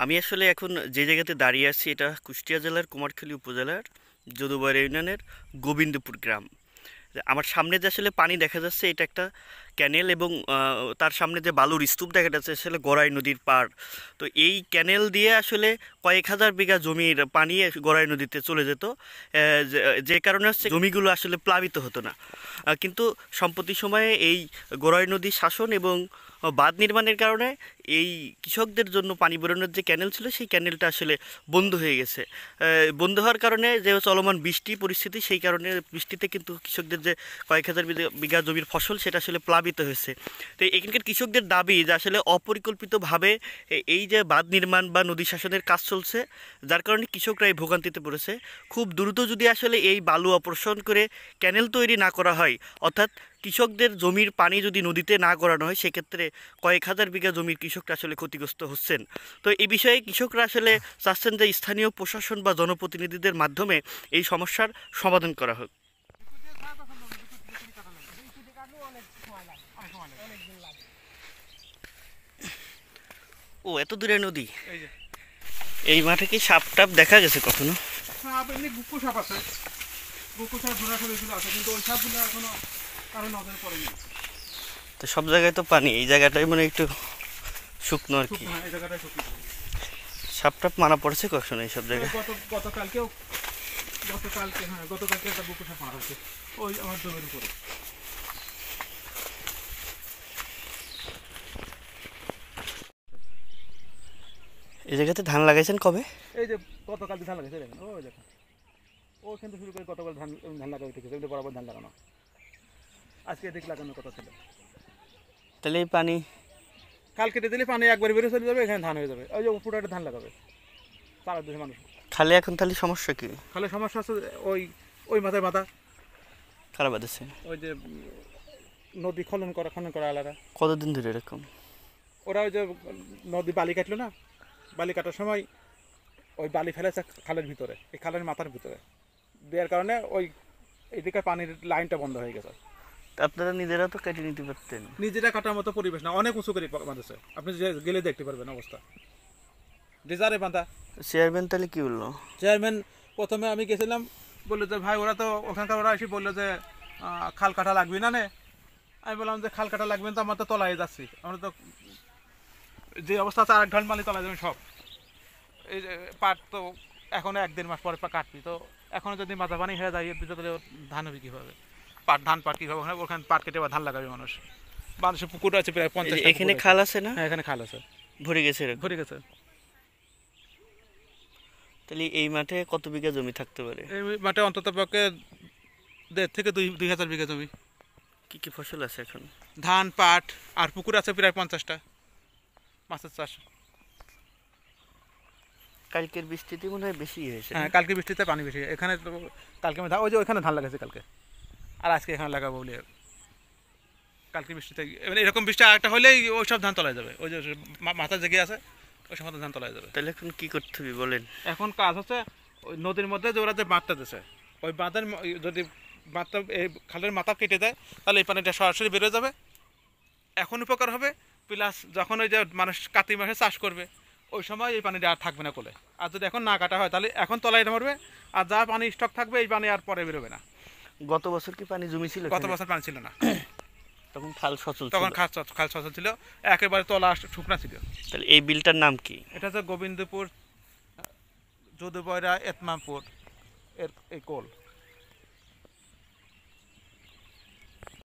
আমি আসলে এখন যে জায়গাতে দাঁড়িয়ে আছি এটা কুষ্টিয়া জেলার কুমারখালী উপজেলার যদুবর ইউনিয়নের গোবিন্দপুর গ্রাম। আমার সামনে যে আসলে পানি দেখা যাচ্ছে এটা একটা ক্যানেল এবং তার সামনে যে বালুর স্তূপ দেখা যাচ্ছে আসলে গড়াই নদীর পাড়। তো এই ক্যানেল দিয়ে আসলে কয়েক হাজার বিঘা জমির পানি গড়াই নদীতে চলে যেত, যে কারণে হচ্ছে জমিগুলো আসলে প্লাবিত হতো না। কিন্তু সম্প্রতি সময়ে এই গড়াই নদী শাসন এবং বাঁধ নির্মাণের কারণে এই কৃষকদের জন্য পানি বেরোনোর যে ক্যানেল ছিল সেই ক্যানেলটা আসলে বন্ধ হয়ে গেছে। বন্ধ হওয়ার কারণে যে চলমান বৃষ্টি পরিস্থিতি, সেই কারণে বৃষ্টিতে কিন্তু কৃষকদের যে কয়েক হাজার বিঘা জমির ফসল সেটা আসলে প্লাবিত হয়েছে। তো এখানকার কৃষকদের দাবি যে আসলে অপরিকল্পিতভাবে এই যে বাঁধ নির্মাণ বা নদী শাসনের কাজ চলছে, যার কারণে কৃষকরা এই ভোগান্তিতে পড়েছে। খুব দ্রুত যদি আসলে এই বালু অপসারণ করে ক্যানেল তৈরি না করা হয়, অর্থাৎ কৃষকদের জমির পানি যদি নদীতে না গড়ানো হয়, সেক্ষেত্রে কয়েক হাজার বিঘা জমির কৃষকরা আসলে ক্ষতিগ্রস্ত হচ্ছেন। তো এই বিষয়ে কৃষকরা আসলে চাচ্ছেন যে স্থানীয় প্রশাসন বা জনপ্রতিনিধিদের মাধ্যমে এই সমস্যার সমাধান করা হোক। ও, এত দূরে নদী? এই মাঠে কি সাপ টাপ দেখা গেছে কখনো? সাপ এমনি গুপ্ত সাপ আছে, গুপ্ত সাপ ধরা ফেলেছিল আছে, কিন্তু ওই সাপগুলো এখনো কারো নজরে পড়েনি। তো সব জায়গায় তো পানি, এই জায়গাটাই মানে একটু শুকনো আর কি। এই জায়গাটাই শুকনো। সাপ টাপ মারা পড়েছে কখনো এইসব জায়গায়? গতকালকে একটা গুপ্ত সাপ মারা হয়েছে ওই আমার জমির উপরে। এই জায়গাতে ধান লাগাইছেন কবে? এই যে গতকাল ধান লাগাইছে, দেখেন ওই দেখেন, ওখান থেকে শুরু করে গতকাল ধান লাগা হইতেছে, বরাবর ধান লাগানো। আজকে এদিকে লাগানোর কথা ছিল। তাহলে এই পানি কাল কেটে দিলে পানি একবার বেরিয়ে চলে যাবে, এখানে ধান হয়ে যাবে। ওই যে পুরো একটা ধান লাগাবে সারা দেশে মানুষ। খালে এখন তাহলে সমস্যা কি? খালে সমস্যা আছে ওই ওই মাথায় মাথা খারাপ আছে। ওই যে নদী খনন করা আলাদা। কতদিন ধরে এরকম? ওরা ওই যে নদী বালি কাটলো না, বালি কাটার সময় ওই বালি ফেলেছে খালের ভিতরে, এই খালের মাথার ভিতরে দেওয়ার কারণে ওই এইদিকে পানির লাইনটা বন্ধ হয়ে গেছে। আপনারা নিজেরা তো কেটে নিতে পারতেন। নিজেরা কাটার মতো পরিবেশ না, অনেক উঁচু করে বাঁধেছে, আপনি গেলে দেখতে পারবেন অবস্থা। ডিজারে বাঁধা। চেয়ারম্যান তাহলে কি বললো? চেয়ারম্যান প্রথমে আমি গেছিলাম, বললো যে ভাই ওরা তো ওখানকার ওরা এসে বললো যে খাল কাটা লাগবে না। আমি বললাম যে খাল কাটা লাগবে না, তো আমরা তো তলায় যাচ্ছি, আমরা তো যে অবস্থা আছে 8 ঘন্টা মালি তলায় যাবেন সব। এই যে পাট তো এখনো 1-1.5 মাস পরে কাটবি, তো এখনো যদি মাথা পানি হয়ে যায় তাহলে ধান হবে কীভাবে? ধান পাট কীভাবে? ওখানে পাট কেটে বা ধান লাগাবে মানুষ। মানুষের পুকুর আছে প্রায় 50। এখানে খাল আছে না? হ্যাঁ, এখানে খাল আছে, ভরে গেছে। ভরে গেছে। তাহলে এই মাঠে কত বিঘা জমি থাকতে পারে? এই মাঠে অন্তত পক্ষে 1.5 থেকে 2,000 বিঘা জমি। কি কি ফসল আছে এখন? ধান, পাট, আর পুকুর আছে প্রায় 50টা, মাছের চাষ। কালকের বৃষ্টিতে মনে হয় বেশি হয়েছে। হ্যাঁ, কালকে বৃষ্টিতে পানি বেশি। এখানে তো কালকে আমি ওই যে ওইখানে ধান লাগাইছে কালকে, আর আজকে এখানে লাগাবো বলে। কালকে বৃষ্টিতে এরকম বৃষ্টি আরেকটা হলেই ওই সব ধান তলায় যাবে, ওই যে মাথা জেগে আছে ওই সব ধান তলায় যাবে। তাহলে এখন কি করতে হবে বলেন? এখন কাজ হচ্ছে ওই নদীর মধ্যে যে ওরা যে বাঁধটা দিছে, ওই বাঁধের যদি বাঁধটা এই খালের মাথা কেটে দেয় তাহলে এই পানিটা সরাসরি বেরোয় যাবে, এখন উপকার হবে। প্লাস যখন ওই যে মানুষ কার্তিক মাসে চাষ করবে ওই সময় এই পানিটা আর থাকবে না কোলে। আর যদি এখন না কাটা হয় তাহলে এখন তলায় মরবে, আর যা পানি স্টক থাকবে এই পানি আর পরে বেরোবে না। গত বছর কি পানি জমি ছিল? গত বছর পানি ছিল না, তখন খাল সচল, তখন খাল সচল ছিল, একেবারে তলা শুকনা ছিল। তাহলে এই বিলটার নাম কি? এটা হচ্ছে গোবিন্দপুর যদুবয়রা এতমামপুর এর এই কোল।